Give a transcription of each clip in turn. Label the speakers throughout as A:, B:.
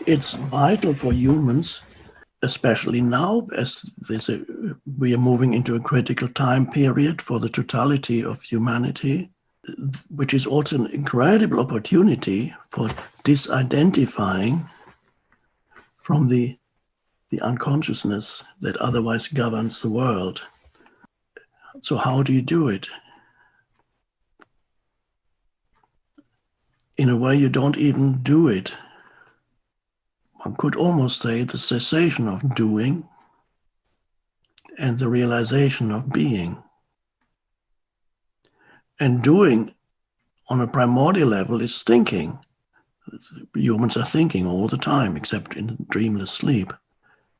A: It's vital for humans, especially now, as we are moving into a critical time period for the totality of humanity, which is also an incredible opportunity for disidentifying from the unconsciousness that otherwise governs the world. So how do you do it? In a way, you don't even do it. One could almost say the cessation of doing and the realization of being. And doing on a primordial level is thinking. Humans are thinking all the time, except in dreamless sleep.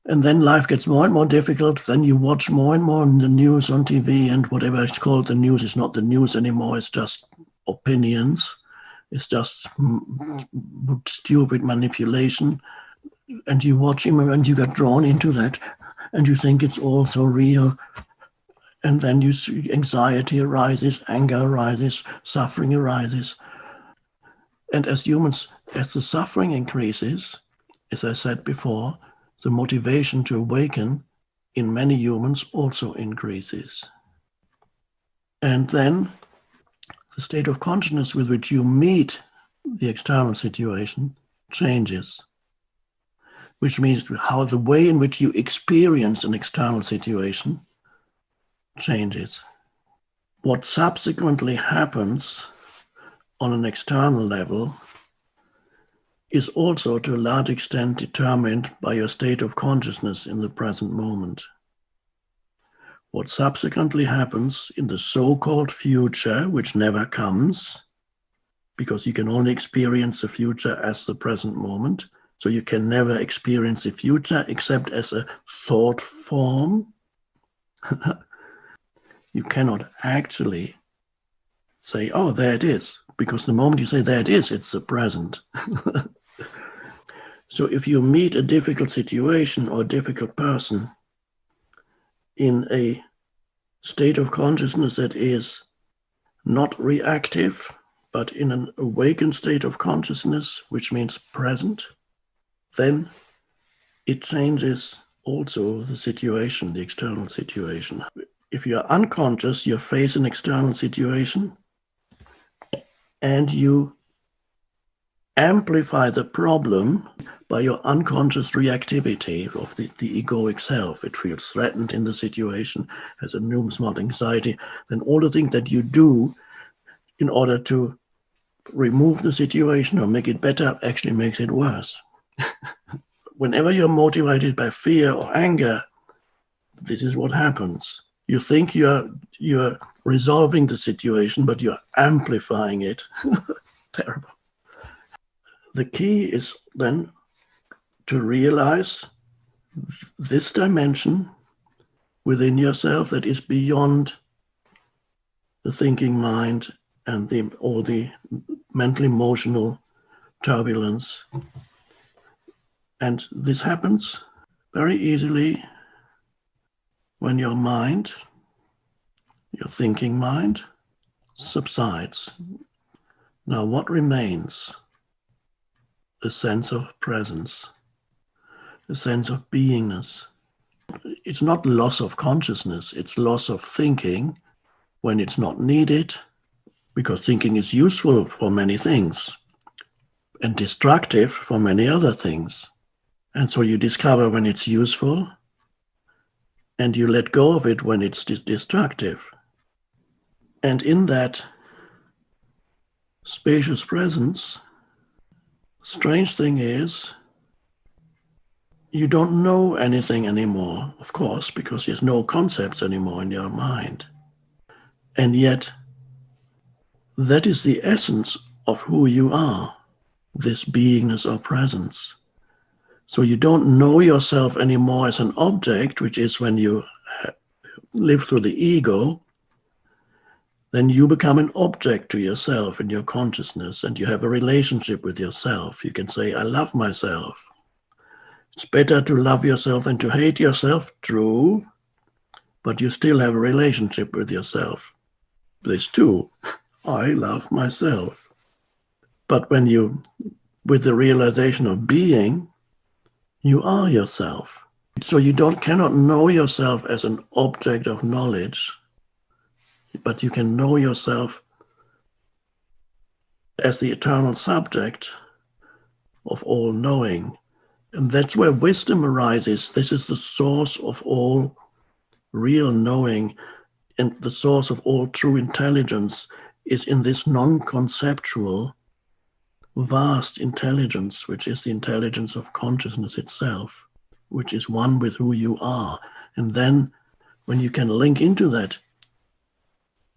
A: And then life gets more and more difficult. Then you watch more and more in the news on TV, and whatever it's called, the news is not the news anymore. It's just opinions. It's just stupid manipulation. And you watch him and you get drawn into that and you think it's all so real. And then you see anxiety arises, anger arises, suffering arises. And as humans, as the suffering increases, as I said before, the motivation to awaken in many humans also increases. And then the state of consciousness with which you meet the external situation changes, which means how the way in which you experience an external situation changes. What subsequently happens on an external level is also to a large extent determined by your state of consciousness in the present moment. What subsequently happens in the so-called future, which never comes, because you can only experience the future as the present moment, so you can never experience the future except as a thought form. You cannot actually say, oh, there it is, because the moment you say there it is, it's the present. So if you meet a difficult situation or a difficult person in a state of consciousness that is not reactive, but in an awakened state of consciousness, which means present, then it changes also the situation, the external situation. If you're unconscious, you face an external situation and you amplify the problem by your unconscious reactivity of the egoic self. It feels threatened in the situation, has a numerous anxiety. Then all the things that you do in order to remove the situation or make it better actually makes it worse. Whenever you're motivated by fear or anger, this is what happens. You think you're resolving the situation, but you're amplifying it. Terrible. The key is then to realize this dimension within yourself that is beyond the thinking mind and all the mental emotional turbulence. And this happens very easily when your mind, your thinking mind, subsides. Now, what remains? A sense of presence, a sense of beingness. It's not loss of consciousness, it's loss of thinking when it's not needed, because thinking is useful for many things and destructive for many other things. And so you discover when it's useful and you let go of it when it's destructive. And in that spacious presence, strange thing is, you don't know anything anymore, of course, because there's no concepts anymore in your mind. And yet, that is the essence of who you are, this beingness or presence. So you don't know yourself anymore as an object, which is when you live through the ego, then you become an object to yourself in your consciousness, and you have a relationship with yourself. You can say, I love myself. It's better to love yourself than to hate yourself, true, but you still have a relationship with yourself. This too, I love myself. But when you, with the realization of being, You are yourself. So you cannot know yourself as an object of knowledge, but you can know yourself as the eternal subject of all knowing. And that's where wisdom arises. This is the source of all real knowing, and the source of all true intelligence is in this non-conceptual, vast intelligence, which is the intelligence of consciousness itself, which is one with who you are. And then when you can link into that,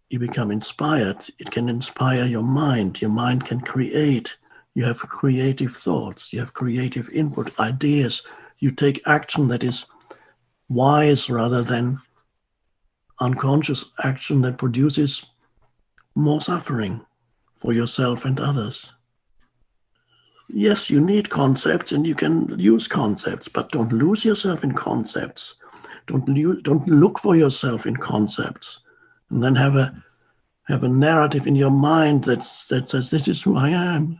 A: you become inspired. It can inspire your mind. Your mind can create. You have creative thoughts. You have creative input, ideas. You take action that is wise rather than unconscious action that produces more suffering for yourself and others. Yes, you need concepts and you can use concepts, but don't lose yourself in concepts. Don't look for yourself in concepts and then have a narrative in your mind that says, this is who I am.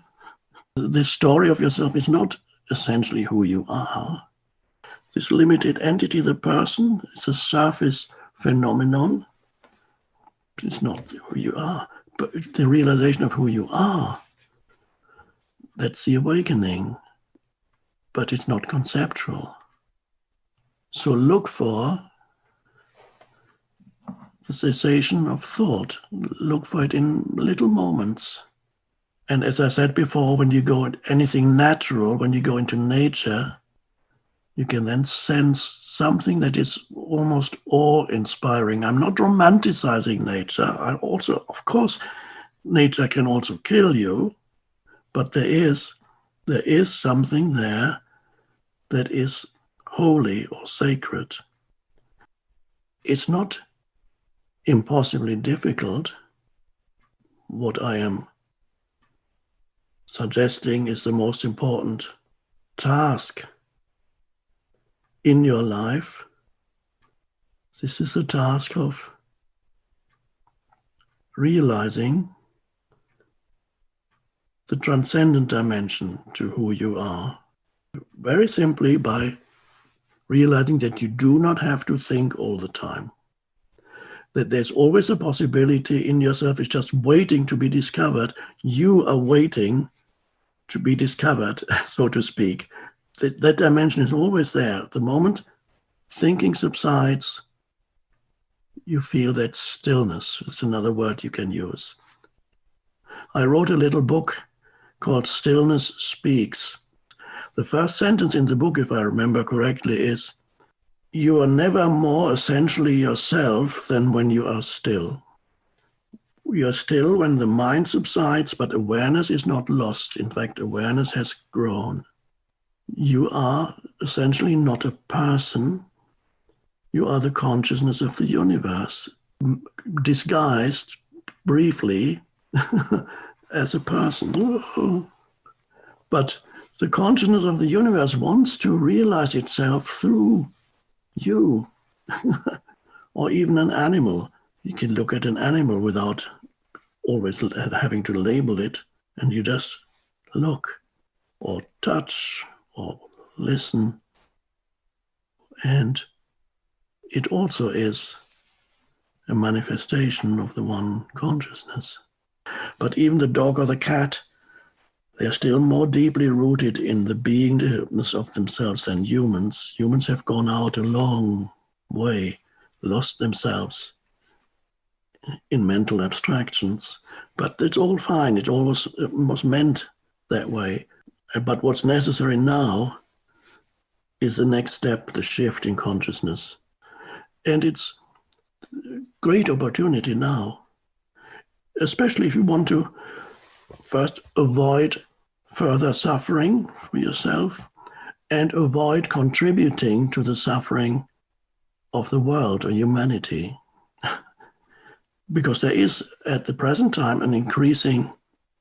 A: This story of yourself is not essentially who you are. This limited entity, the person, is a surface phenomenon. It's not who you are, but it's the realization of who you are. That's the awakening, but it's not conceptual. So look for the cessation of thought. Look for it in little moments. And as I said before, when you go in anything natural, when you go into nature, you can then sense something that is almost awe-inspiring. I'm not romanticizing nature. I also, of course, nature can also kill you, but there is something there that is holy or sacred. It's not impossibly difficult. What I am suggesting is the most important task in your life. This is the task of realizing the transcendent dimension to who you are. Very simply by realizing that you do not have to think all the time. That there's always a possibility in yourself, it's just waiting to be discovered. You are waiting to be discovered, so to speak. That dimension is always there. The moment thinking subsides, you feel that stillness. It's another word you can use. I wrote a little book called Stillness Speaks. The first sentence in the book, if I remember correctly, is, you are never more essentially yourself than when you are still. You are still when the mind subsides, but awareness is not lost. In fact, awareness has grown. You are essentially not a person. You are the consciousness of the universe, disguised briefly as a person. But the consciousness of the universe wants to realize itself through you, or even an animal. You can look at an animal without always having to label it, and you just look or touch or listen. And it also is a manifestation of the one consciousness. But even the dog or the cat, they're still more deeply rooted in the beingness of themselves than humans. Humans have gone out a long way, lost themselves in mental abstractions, but it's all fine. It always was meant that way. But what's necessary now is the next step, the shift in consciousness. And it's a great opportunity now, especially if you want to first avoid further suffering for yourself and avoid contributing to the suffering of the world or humanity. Because there is, at the present time, an increasing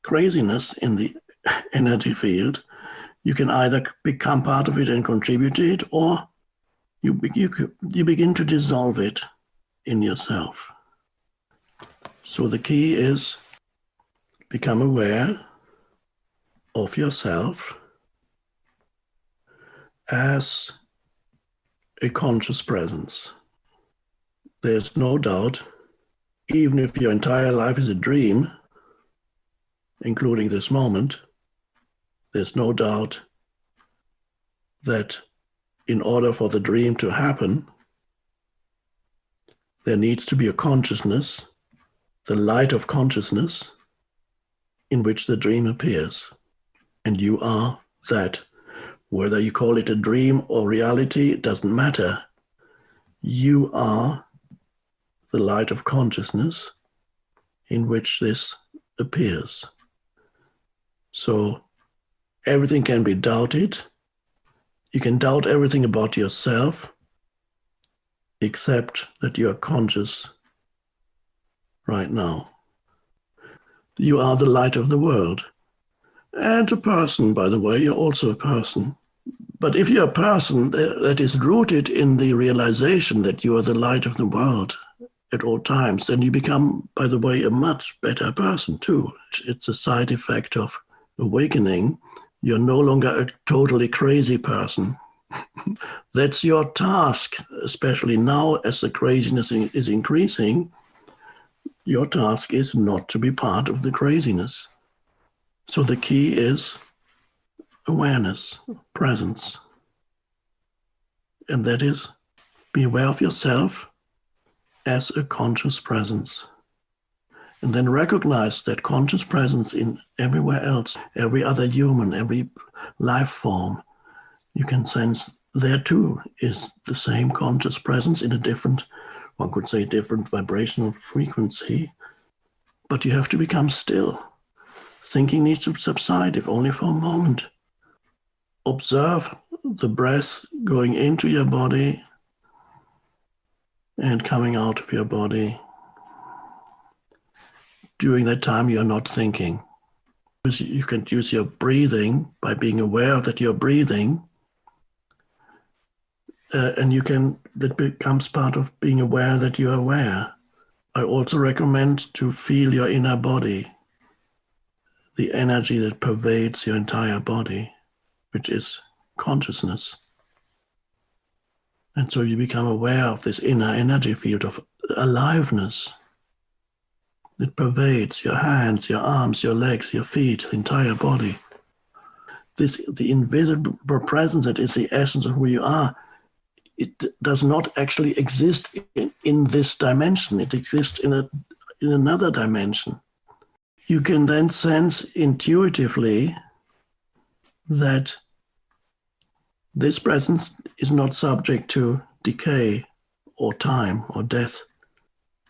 A: craziness in the energy field. You can either become part of it and contribute to it, or you begin to dissolve it in yourself. So the key is become aware of yourself as a conscious presence. There's no doubt, even if your entire life is a dream, including this moment, there's no doubt that in order for the dream to happen, there needs to be a consciousness, the light of consciousness, in which the dream appears. And you are that. Whether you call it a dream or reality, it doesn't matter. You are the light of consciousness in which this appears. So everything can be doubted. You can doubt everything about yourself, except that you are conscious right now. You are the light of the world. And a person, by the way, you're also a person. But if you're a person that is rooted in the realization that you are the light of the world at all times, then you become, by the way, a much better person too. It's a side effect of awakening. You're no longer a totally crazy person. That's your task, especially now as the craziness is increasing. Your task is not to be part of the craziness. So the key is awareness, presence. And that is, be aware of yourself as a conscious presence. And then recognize that conscious presence in everywhere else, every other human, every life form. You can sense there too is the same conscious presence in a different, one could say different vibrational frequency. But you have to become still. Thinking needs to subside, if only for a moment. Observe the breath going into your body and coming out of your body. During that time, you're not thinking. You can use your breathing by being aware that you're breathing. And that becomes part of being aware that you're aware. I also recommend to feel your inner body, the energy that pervades your entire body, which is consciousness. And so you become aware of this inner energy field of aliveness. It pervades your hands, your arms, your legs, your feet, the entire body. The invisible presence that is the essence of who you are, it does not actually exist in this dimension. It exists in another dimension. You can then sense intuitively that this presence is not subject to decay or time or death.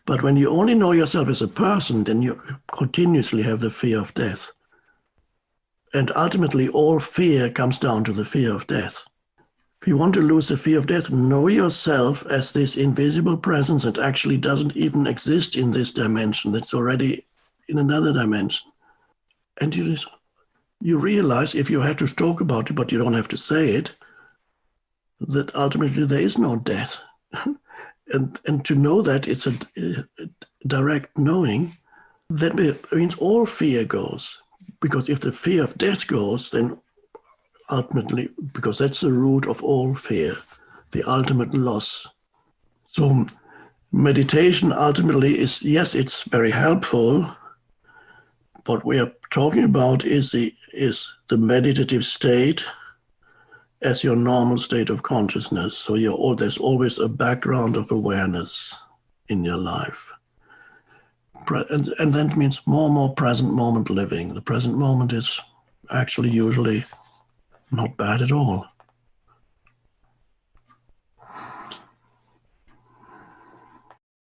A: But when you only know yourself as a person, then you continuously have the fear of death. And ultimately, all fear comes down to the fear of death. If you want to lose the fear of death, know yourself as this invisible presence that actually doesn't even exist in this dimension. It's already in another dimension. And you realize, if you have to talk about it, but you don't have to say it, that ultimately there is no death. and to know that it's a direct knowing, that means all fear goes. Because if the fear of death goes, then ultimately, because that's the root of all fear, the ultimate loss. So meditation ultimately is, yes, it's very helpful. What we are talking about is the meditative state as your normal state of consciousness. So there's always a background of awareness in your life. And that means more and more present moment living. The present moment is actually usually not bad at all.